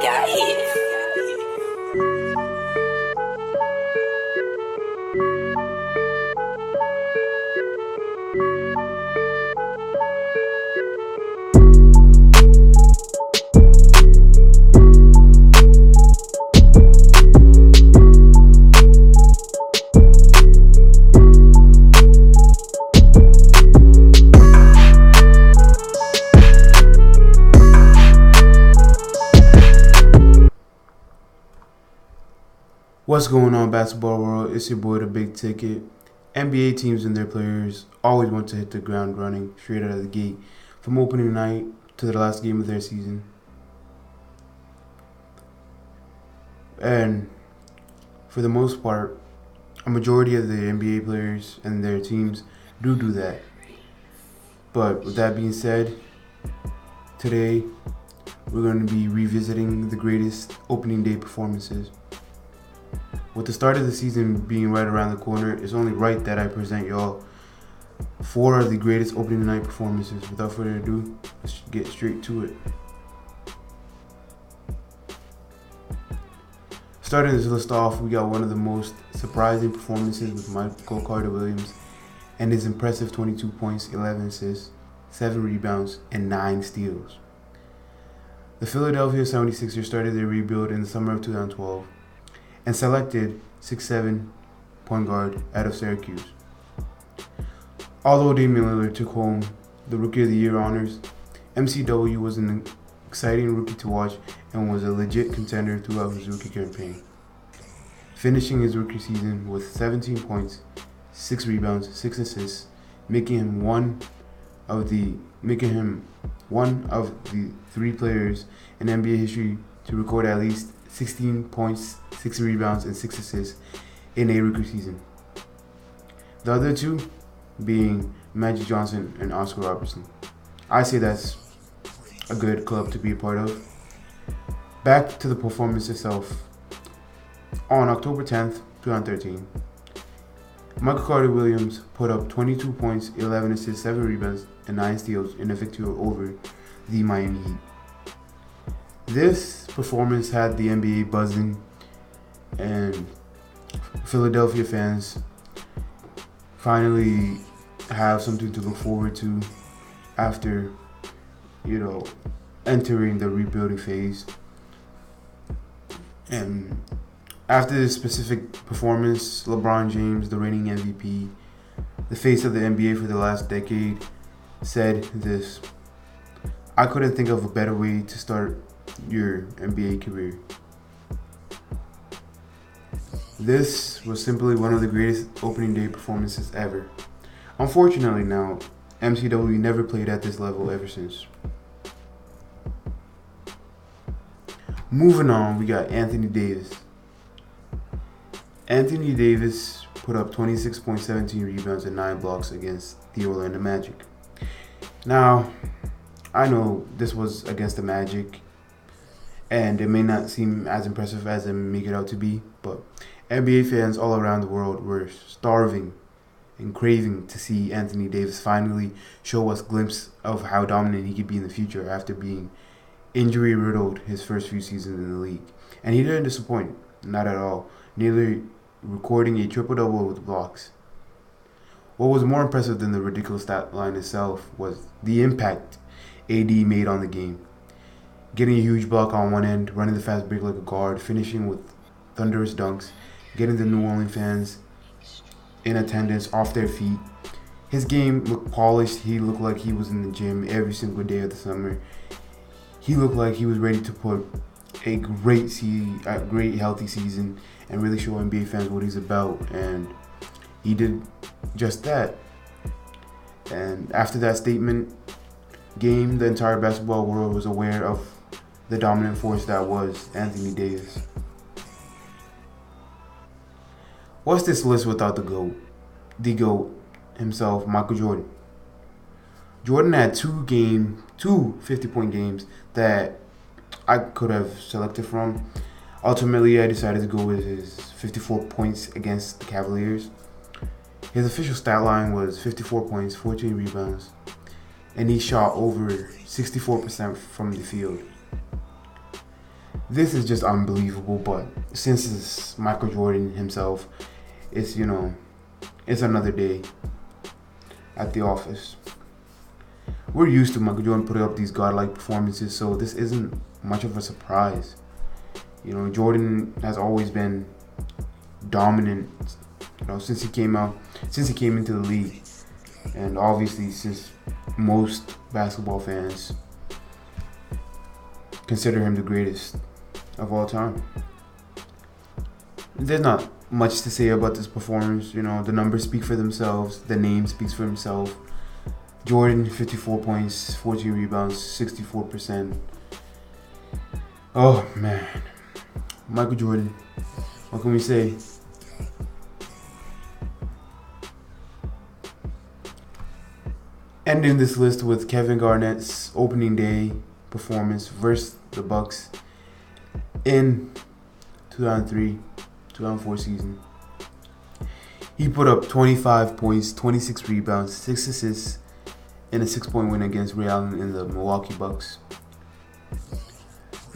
got hit. What's going on, basketball world? It's your boy, the Big Ticket. NBA teams and their players always want to hit the ground running straight out of the gate, from opening night to the last game of their season. And for the most part, a majority of the NBA players and their teams do that. But with that being said, today we're going to be revisiting the greatest opening day performances. With the start of the season being right around the corner, it's only right that I present y'all 4 of the greatest opening night performances. Without further ado, let's get straight to it. Starting this list off, we got one of the most surprising performances with Michael Carter-Williams and his impressive 22 points, 11 assists, 7 rebounds, and 9 steals. The Philadelphia 76ers started their rebuild in the summer of 2012 and selected 6'7" point guard out of Syracuse. Although Damian Lillard took home the Rookie of the Year honors, MCW was an exciting rookie to watch and was a legit contender throughout his rookie campaign, finishing his rookie season with 17 points, 6 rebounds, 6 assists, making him one of the 3 players in NBA history to record at least 16 points, 6 rebounds, and 6 assists in a rookie season. The other 2 being Magic Johnson and Oscar Robertson. I say that's a good club to be a part of. Back to the performance itself. On October 10th, 2013, Michael Carter-Williams put up 22 points, 11 assists, 7 rebounds, and 9 steals in a victory over the Miami Heat. This performance had the NBA buzzing, and Philadelphia fans finally have something to look forward to after, entering the rebuilding phase. And after this specific performance, LeBron James, the reigning MVP, the face of the NBA for the last decade, said this: "I couldn't think of a better way to start your NBA career." This was simply one of the greatest opening day performances ever. Unfortunately now, MCW never played at this level ever since. Moving on, we got Anthony Davis. Anthony Davis put up 26 points, 17 rebounds, and 9 blocks against the Orlando Magic. Now, I know this was against the Magic, and it may not seem as impressive as it make it out to be, but NBA fans all around the world were starving and craving to see Anthony Davis finally show us a glimpse of how dominant he could be in the future after being injury-riddled his first few seasons in the league. And he didn't disappoint, not at all, nearly recording a triple-double with blocks. What was more impressive than the ridiculous stat line itself was the impact AD made on the game. Getting a huge block on one end, running the fast break like a guard, finishing with thunderous dunks, getting the New Orleans fans in attendance off their feet. His game looked polished. He looked like he was in the gym every single day of the summer. He looked like he was ready to put a great healthy season and really show NBA fans what he's about. And he did just that. And after that statement game, the entire basketball world was aware of the dominant force that was Anthony Davis. What's this list without the GOAT? The GOAT himself, Michael Jordan. Jordan had 2 50-point games that I could have selected from. Ultimately, I decided to go with his 54 points against the Cavaliers. His official stat line was 54 points, 14 rebounds, and he shot over 64% from the field. This is just unbelievable. But since it's Michael Jordan himself, it's it's another day at the office. We're used to Michael Jordan putting up these godlike performances, so this isn't much of a surprise. Jordan has always been dominant, since he came into the league, and obviously since most basketball fans consider him the greatest of all time. There's not much to say about this performance. The numbers speak for themselves. The name speaks for himself. Jordan, 54 points, 14 rebounds, 64%. Oh, man. Michael Jordan. What can we say? Ending this list with Kevin Garnett's opening day performance versus the Bucks in 2003-2004 season. He put up 25 points, 26 rebounds, 6 assists, and a 6-point win against Ray Allen in the Milwaukee Bucks.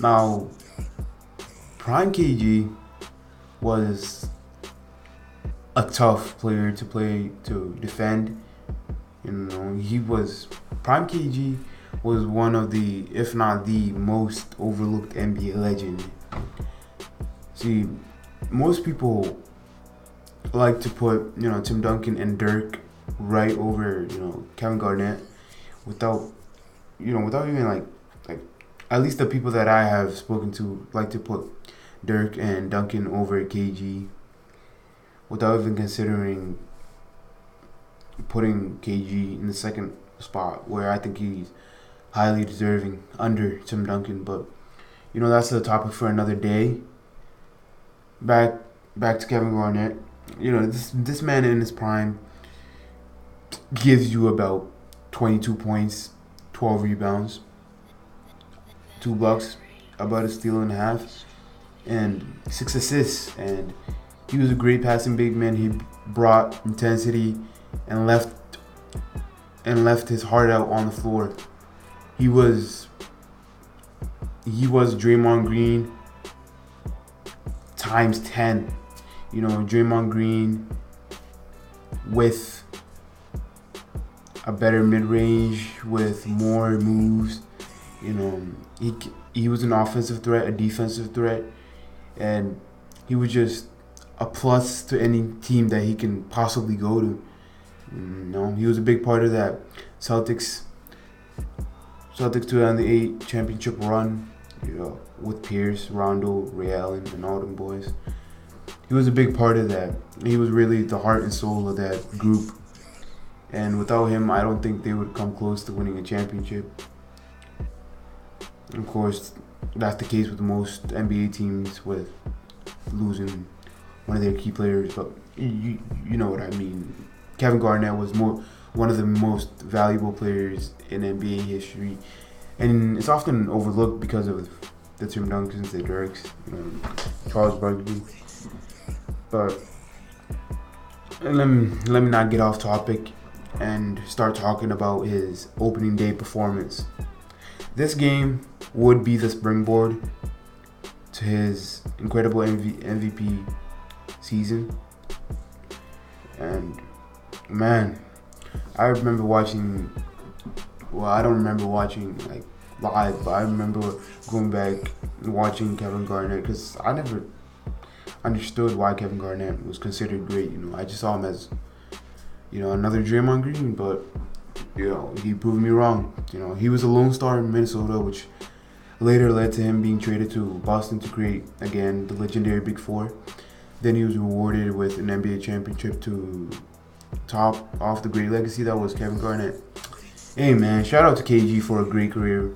Now, Prime KG was a tough player to defend. Prime KG was one of the, if not the most overlooked NBA legend. See, most people like to put, Tim Duncan and Dirk right over, Kevin Garnett without even like at least the people that I have spoken to like to put Dirk and Duncan over KG without even considering putting KG in the second spot, where I think he's highly deserving under Tim Duncan. But that's the topic for another day. Back to Kevin Garnett. This man in his prime gives you about 22 points, 12 rebounds, 2 blocks, about a steal and a half, and 6 assists. And he was a great passing big man. He brought intensity and left his heart out on the floor. He was Draymond Green times 10. Draymond Green with a better mid-range, with more moves. He was an offensive threat, a defensive threat, and he was just a plus to any team that he can possibly go to. He was a big part of that Celtics 2008 championship run, with Pierce, Rondo, Ray Allen, and all them boys. He was a big part of that. He was really the heart and soul of that group. And without him, I don't think they would come close to winning a championship. Of course, that's the case with most NBA teams with losing one of their key players. But you know what I mean. Kevin Garnett was one of the most valuable players in NBA history. And it's often overlooked because of the Tim Duncans, the Dirks, Charles Barkley. But let me not get off topic and start talking about his opening day performance. This game would be the springboard to his incredible MVP season. And man, I remember watching. Well, I don't remember watching like live, but I remember going back and watching Kevin Garnett, because I never understood why Kevin Garnett was considered great. I just saw him as another Draymond Green, but he proved me wrong. He was a lone star in Minnesota, which later led to him being traded to Boston to create again the legendary Big Four. Then he was rewarded with an NBA championship to top off the great legacy that was Kevin Garnett. Hey man, shout out to KG for a great career.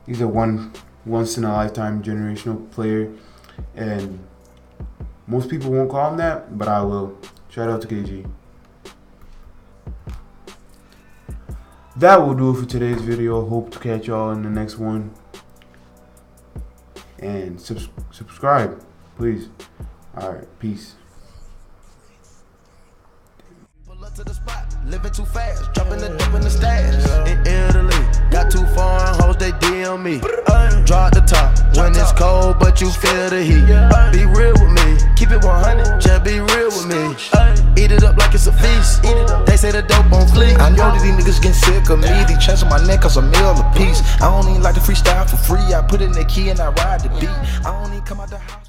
He's a once in a lifetime generational player, and most people won't call him that, but I will. Shout out to KG. That will do it for today's video. Hope to catch y'all in the next one. And subscribe, please. Alright, peace. To the spot, living too fast, dropping the dope in the stash. In Italy, got 2 foreign hoes, they DM me. Drop the top when it's cold, but you feel the heat. Be real with me, keep it 100, just be real with me. Eat it up like it's a feast. They say the dope on fleek. I know that these niggas getting sick of me. These chains on my neck cause a meal a piece. I don't even like to freestyle for free. I put in the key and I ride the beat. I don't even come out the house.